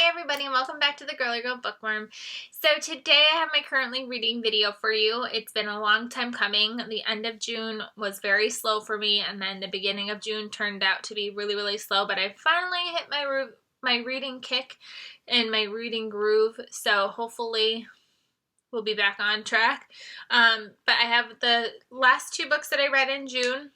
Hi everybody and welcome back to the Girly Girl Bookworm. So today I have my currently reading video for you. It's been a long time coming. The end of June was very slow for me, and then the beginning of June turned out to be really slow, but I finally hit my reading kick and my reading groove, so hopefully we'll be back on track. But I have the last 2 books that I read in June,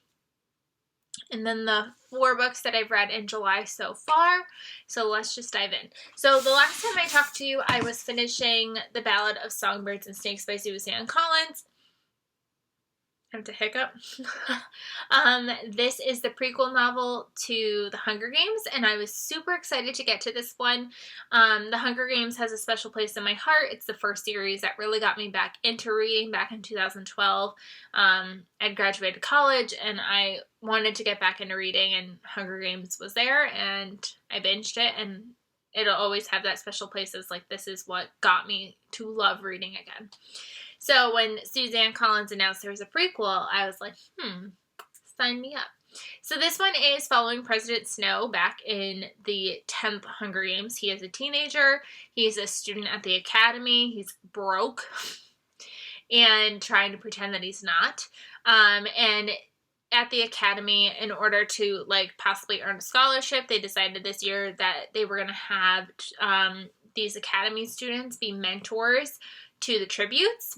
and then the 4 books that I've read in July so far. So let's just dive in. So the last time I talked to you, I was finishing The Ballad of Songbirds and Snakes by Suzanne Collins. I have to hiccup. This is the prequel novel to The Hunger Games, and I was super excited to get to this one. The Hunger Games has a special place in my heart. It's the first series that really got me back into reading back in 2012. I'd graduated college, and I wanted to get back into reading, and Hunger Games was there, and I binged it, and it'll always have that special place as, like, this is what got me to love reading again. So when Suzanne Collins announced there was a prequel, I was like, sign me up. So this one is following President Snow back in the 10th Hunger Games. He is a teenager. He's a student at the academy. He's broke and trying to pretend that he's not. And at the academy, in order to, like, possibly earn a scholarship, they decided this year that they were going to have these academy students be mentors to the tributes.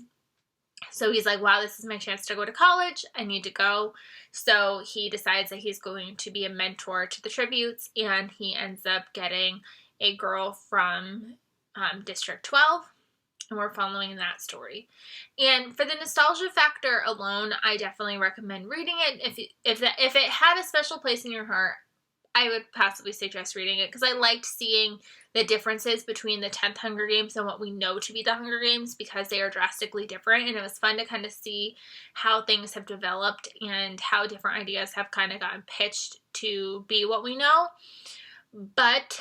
So he's like, wow, this is my chance to go to college. I need to go. So he decides that he's going to be a mentor to the tributes, and he ends up getting a girl from District 12, and we're following that story. And for the nostalgia factor alone, I definitely recommend reading it. If it had a special place in your heart, I would possibly suggest reading it, because I liked seeing the differences between the 10th Hunger Games and what we know to be the Hunger Games, because they are drastically different, and it was fun to kind of see how things have developed and how different ideas have kind of gotten pitched to be what we know. But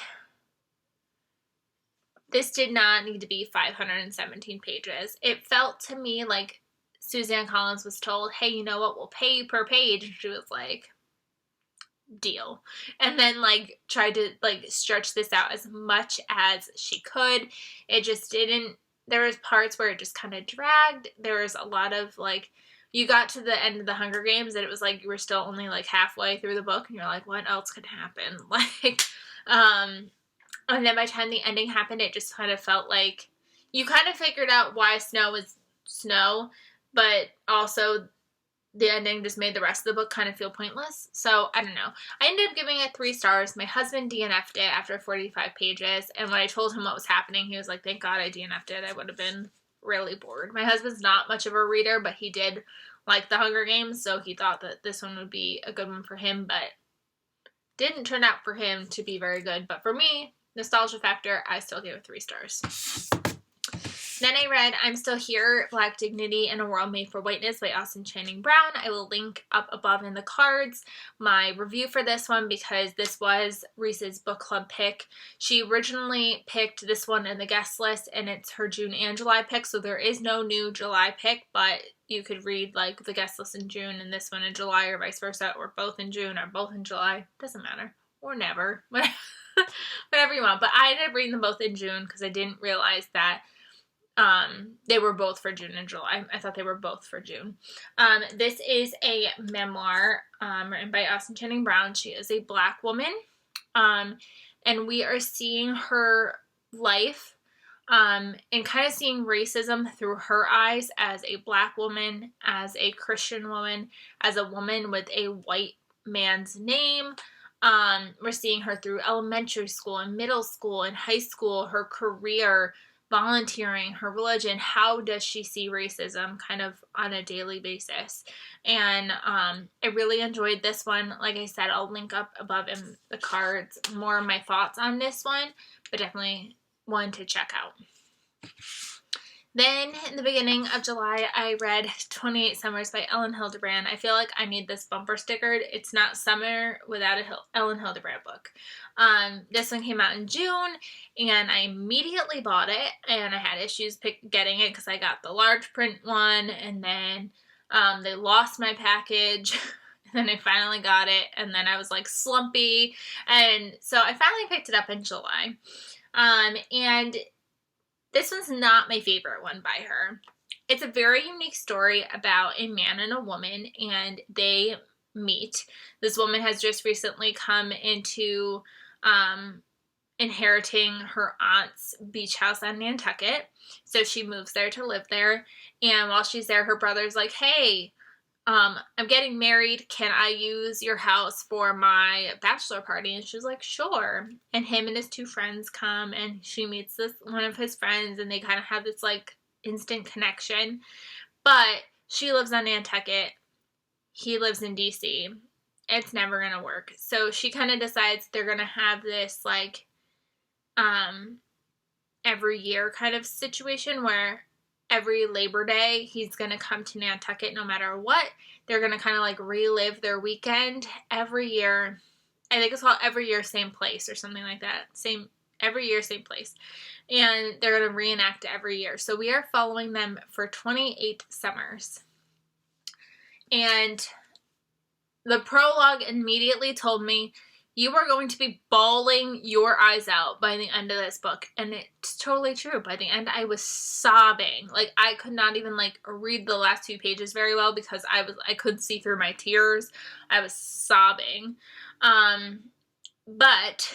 this did not need to be 517 pages. It felt to me like Suzanne Collins was told, hey, you know what, we'll pay you per page. And she was like, deal. And then, like, tried to, like, stretch this out as much as she could. It just didn't. There was parts where it just kind of dragged. There was a lot of, like, you got to the end of the Hunger Games and it was like you were still only, like, halfway through the book, and you're like, what else could happen? Like, and then by the time the ending happened, it just kind of felt like you kind of figured out why Snow was Snow, but also the ending just made the rest of the book kind of feel pointless. So, I don't know. I ended up giving it 3 stars. My husband DNF'd it after 45 pages, and when I told him what was happening, he was like, thank God I DNF'd it. I would have been really bored. My husband's not much of a reader, but he did like The Hunger Games, so he thought that this one would be a good one for him, but didn't turn out for him to be very good. But for me, nostalgia factor, I still gave it 3 stars. Then I read I'm Still Here, Black Dignity in a World Made for Whiteness by Austin Channing Brown. I will link up above in the cards my review for this one, because this was Reese's book club pick. She originally picked this one in the guest list, and it's her June and July pick, so there is no new July pick, but you could read, like, the guest list in June and this one in July, or vice versa, or both in June or both in July. Doesn't matter. Or never. Whatever you want. But I ended up reading them both in June because I didn't realize that they were both for June and July. I thought they were both for June. This is a memoir written by Austin Channing Brown. She is a Black woman, and we are seeing her life and kind of seeing racism through her eyes as a Black woman, as a Christian woman, as a woman with a white man's name. We're seeing her through elementary school and middle school and high school, her career, volunteering, her religion. How does she see racism kind of on a daily basis? And I really enjoyed this one. Like I said, I'll link up above in the cards more of my thoughts on this one, but definitely one to check out. Then, in the beginning of July, I read 28 Summers by Ellen Hildebrand. I feel like I need this bumper stickered. It's not summer without a Ellen Hildebrand book. This one came out in June, and I immediately bought it, and I had issues getting it because I got the large print one, and then they lost my package, and then I finally got it, and then I was, like, slumpy, and so I finally picked it up in July. And this one's not my favorite one by her. It's a very unique story about a man and a woman, and they meet. This woman has just recently come into inheriting her aunt's beach house on Nantucket. So she moves there to live there. And while she's there, her brother's like, hey, I'm getting married. Can I use your house for my bachelor party? And she's like, sure. And him and his two friends come, and she meets this one of his friends, and they kind of have this like instant connection. But she lives on Nantucket. He lives in DC. It's never going to work. So she kind of decides they're going to have this like every year kind of situation where every Labor Day he's going to come to Nantucket no matter what. They're going to kind of like relive their weekend every year. I think it's called Every Year Same Place or something like that. Every year same place. And they're going to reenact every year. So we are following them for 28 summers. And the prologue immediately told me, you are going to be bawling your eyes out by the end of this book. And it's totally true. By the end, I was sobbing. Like, I could not even, like, read the last few pages very well because I couldn't see through my tears. I was sobbing. But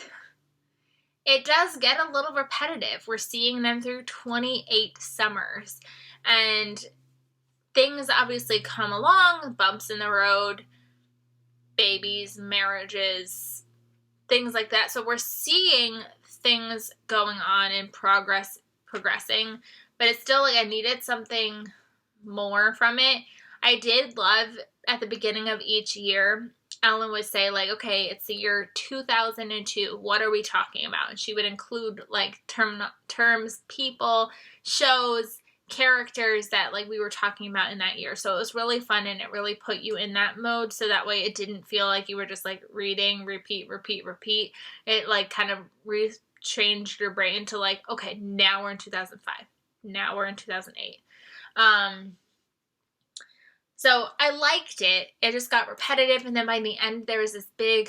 it does get a little repetitive. We're seeing them through 28 summers. And things obviously come along, bumps in the road, babies, marriages, things like that. So we're seeing things going on and progressing, but it's still like I needed something more from it. I did love at the beginning of each year, Ellen would say like, okay, it's the year 2002. What are we talking about? And she would include like terms, people, shows, characters that like we were talking about in that year. So it was really fun, and it really put you in that mode, so that way it didn't feel like you were just like reading, repeat. It like kind of changed your brain to like, okay, now we're in 2005. Now we're in 2008. So I liked it. It just got repetitive, and then by the end there was this big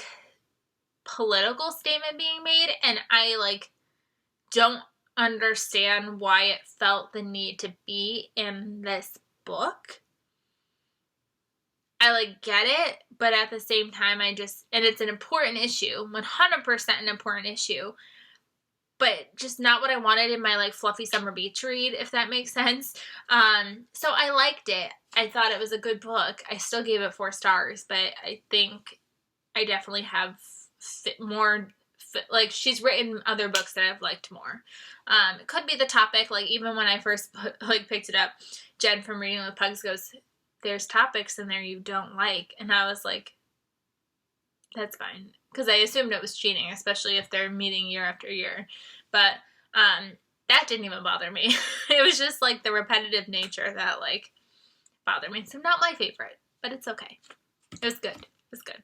political statement being made, and I like don't understand why it felt the need to be in this book. I like get it, but at the same time and it's an important issue, 100% an important issue, but just not what I wanted in my like fluffy summer beach read, if that makes sense. So I liked it. I thought it was a good book. I still gave it 4 stars, but I think I definitely have more. Like, she's written other books that I've liked more. It could be the topic. Like, even when I first picked it up, Jen from Reading with Pugs goes, there's topics in there you don't like. And I was like, that's fine. Because I assumed it was cheating, especially if they're meeting year after year. But that didn't even bother me. It was just, like, the repetitive nature that, like, bothered me. So not my favorite, but it's okay. It was good. It was good.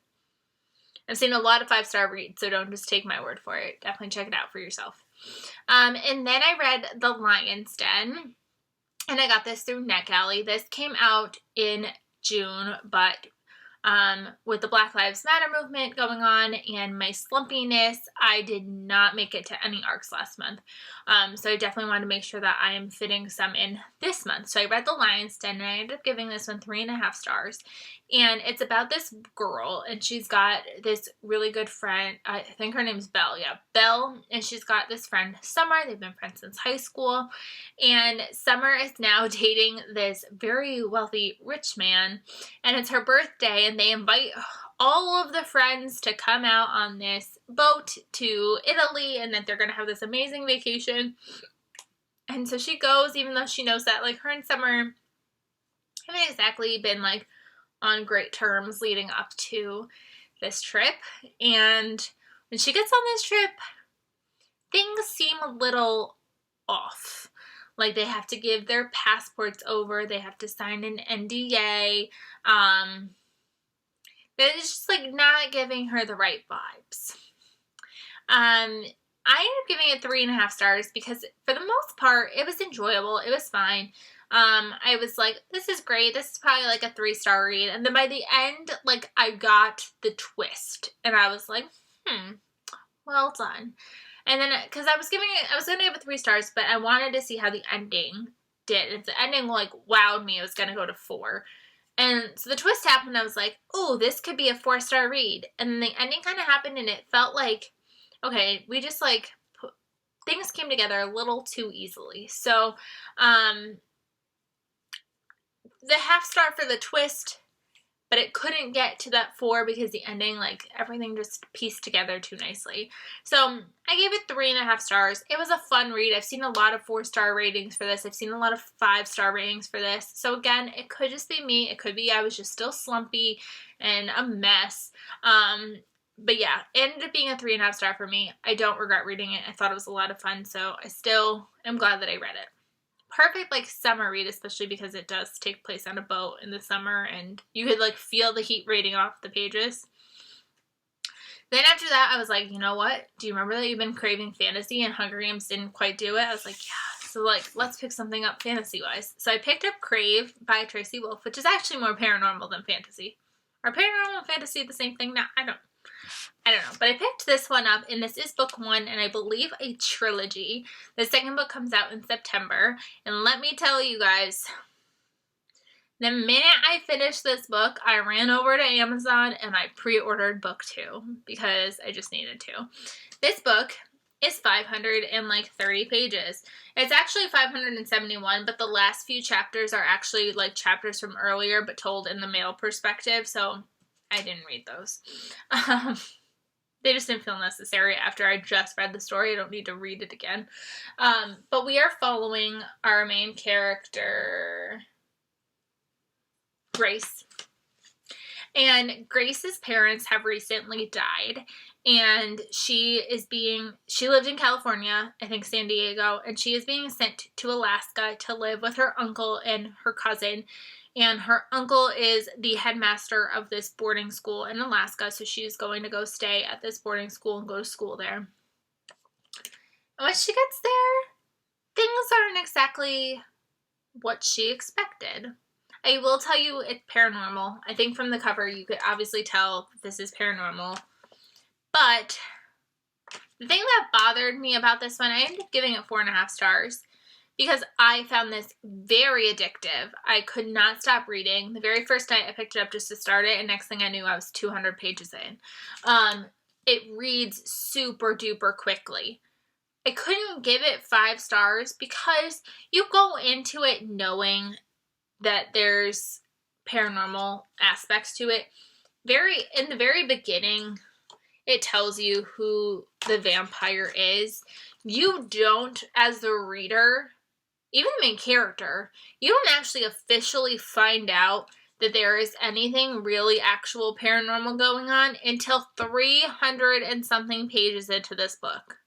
I've seen a lot of 5-star reads, so don't just take my word for it. Definitely check it out for yourself. And then I read The Lion's Den, and I got this through NetGalley. This came out in June, but with the Black Lives Matter movement going on and my slumpiness, I did not make it to any arcs last month. So I definitely wanted to make sure that I am fitting some in this month. So I read The Lion's Den, and I ended up giving this one 3.5 stars. And it's about this girl, and she's got this really good friend. I think her name's Belle. Yeah, Belle. And she's got this friend, Summer. They've been friends since high school. And Summer is now dating this very wealthy rich man. And it's her birthday, and they invite all of the friends to come out on this boat to Italy, and that they're going to have this amazing vacation. And so she goes, even though she knows that, like, her and Summer haven't exactly been, like, on great terms leading up to this trip. And when she gets on this trip, things seem a little off. Like, they have to give their passports over. They have to sign an NDA. It's just, like, not giving her the right vibes. I ended up giving it 3.5 stars because, for the most part, it was enjoyable. It was fine. I was like, this is great. This is probably like a 3-star read. And then by the end, like, I got the twist. And I was like, well done. And then, because I was going to give it 3 stars, but I wanted to see how the ending did. If the ending, like, wowed me, it was going to go to 4. And so the twist happened, I was like, oh, this could be a 4-star read. And then the ending kind of happened, and it felt like, okay, we just, like, things came together a little too easily. So, the ½ star for the twist, but it couldn't get to that 4 because the ending, like, everything just pieced together too nicely. So I gave it 3.5 stars. It was a fun read. I've seen a lot of 4-star ratings for this. I've seen a lot of 5-star ratings for this. So again, it could just be me. It could be I was just still slumpy and a mess. But yeah, it ended up being a 3.5 star for me. I don't regret reading it. I thought it was a lot of fun, so I still am glad that I read it. Perfect, like, summer read, especially because it does take place on a boat in the summer, and you could, like, feel the heat radiating off the pages. Then after that, I was like, you know what? Do you remember that you've been craving fantasy and Hunger Games didn't quite do it? I was like, yeah. So, like, let's pick something up fantasy-wise. So I picked up Crave by Tracy Wolff, which is actually more paranormal than fantasy. Are paranormal and fantasy the same thing now? I don't know, but I picked this one up, and this is book 1, and I believe a trilogy. The second book comes out in September, and let me tell you guys, the minute I finished this book, I ran over to Amazon, and I pre-ordered book 2, because I just needed to. This book is 530 pages. It's actually 571, but the last few chapters are actually, like, chapters from earlier, but told in the male perspective, so I didn't read those. They just didn't feel necessary after I just read the story. I don't need to read it again. But we are following our main character, Grace. And Grace's parents have recently died. And she lived in California, I think San Diego, and she is being sent to Alaska to live with her uncle and her cousin. And her uncle is the headmaster of this boarding school in Alaska, so she's going to go stay at this boarding school and go to school there. And when she gets there, things aren't exactly what she expected. I will tell you it's paranormal. I think from the cover you could obviously tell this is paranormal. But the thing that bothered me about this one, I ended up giving it 4.5 stars. Because I found this very addictive. I could not stop reading. The very first night I picked it up just to start it, and next thing I knew I was 200 pages in. It reads super duper quickly. I couldn't give it 5 stars because you go into it knowing that there's paranormal aspects to it. In the very beginning, it tells you who the vampire is. You don't, as the reader, even the main character, you don't actually officially find out that there is anything really actual paranormal going on until 300 and something pages into this book.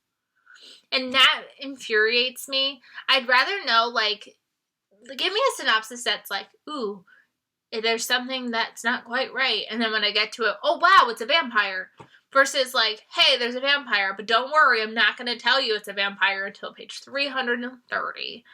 And that infuriates me. I'd rather know, like, give me a synopsis that's like, ooh, there's something that's not quite right. And then when I get to it, oh, wow, it's a vampire. Versus like, hey, there's a vampire, but don't worry, I'm not going to tell you it's a vampire until page 330.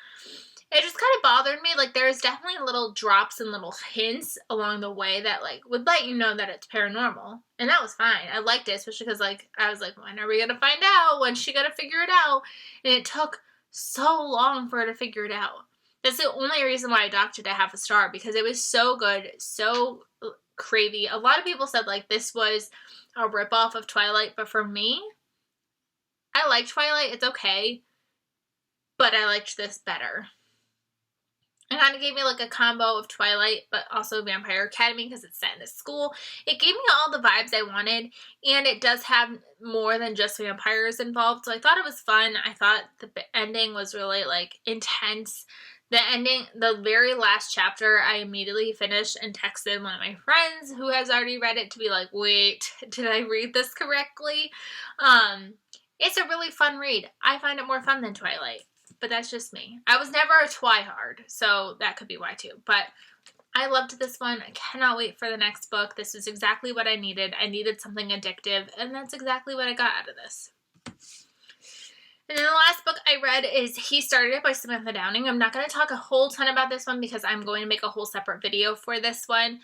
It just kind of bothered me. Like, there's definitely little drops and little hints along the way that, like, would let you know that it's paranormal. And that was fine. I liked it, especially because, like, I was like, when are we going to find out? When's she going to figure it out? And it took so long for her to figure it out. That's the only reason why I docked it a ½ star, because it was so good, so cravey. A lot of people said, like, this was a ripoff of Twilight, but for me, I like Twilight. It's okay, but I liked this better. It kind of gave me like a combo of Twilight, but also Vampire Academy because it's set in a school. It gave me all the vibes I wanted, and it does have more than just vampires involved, so I thought it was fun. I thought the ending was really, like, intense. The ending, the very last chapter, I immediately finished and texted one of my friends who has already read it to be like, wait, did I read this correctly? It's a really fun read. I find it more fun than Twilight. But that's just me. I was never a Twihard, so that could be why too. But I loved this one. I cannot wait for the next book. This is exactly what I needed. I needed something addictive, and that's exactly what I got out of this. And then the last book I read is He Started It by Samantha Downing. I'm not going to talk a whole ton about this one because I'm going to make a whole separate video for this one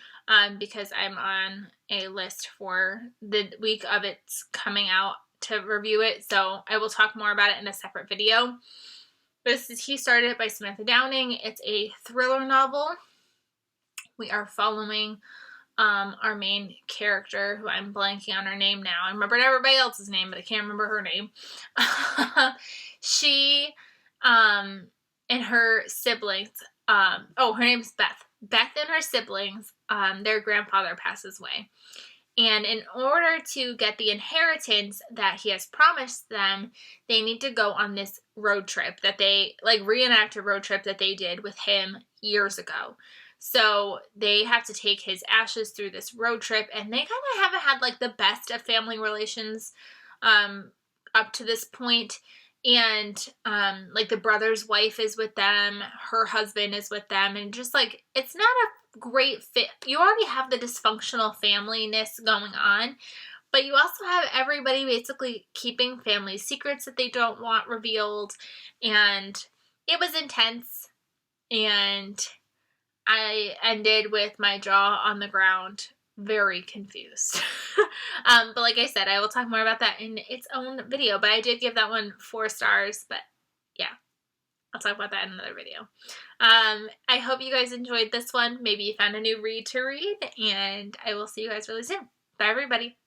because I'm on a list for the week of its coming out to review it, so I will talk more about it in a separate video. This is He Started It by Samantha Downing. It's a thriller novel. We are following our main character, who I'm blanking on her name now. I remembered everybody else's name, but I can't remember her name. She and her siblings, her name's Beth. Beth and her siblings, their grandfather passes away. And in order to get the inheritance that he has promised them, they need to go on this road trip that they, like, reenact a road trip that they did with him years ago. So they have to take his ashes through this road trip, and they kind of haven't had, like, the best of family relations up to this point. And like, the brother's wife is with them, her husband is with them, and just, like, it's not a great fit. You already have the dysfunctional family-ness going on, but you also have everybody basically keeping family secrets that they don't want revealed, and it was intense, and I ended with my jaw on the ground, very confused. But like I said, I will talk more about that in its own video, but I did give that one 4 stars, but yeah, I'll talk about that in another video. I hope you guys enjoyed this one. Maybe you found a new read to read, and I will see you guys really soon. Bye, everybody.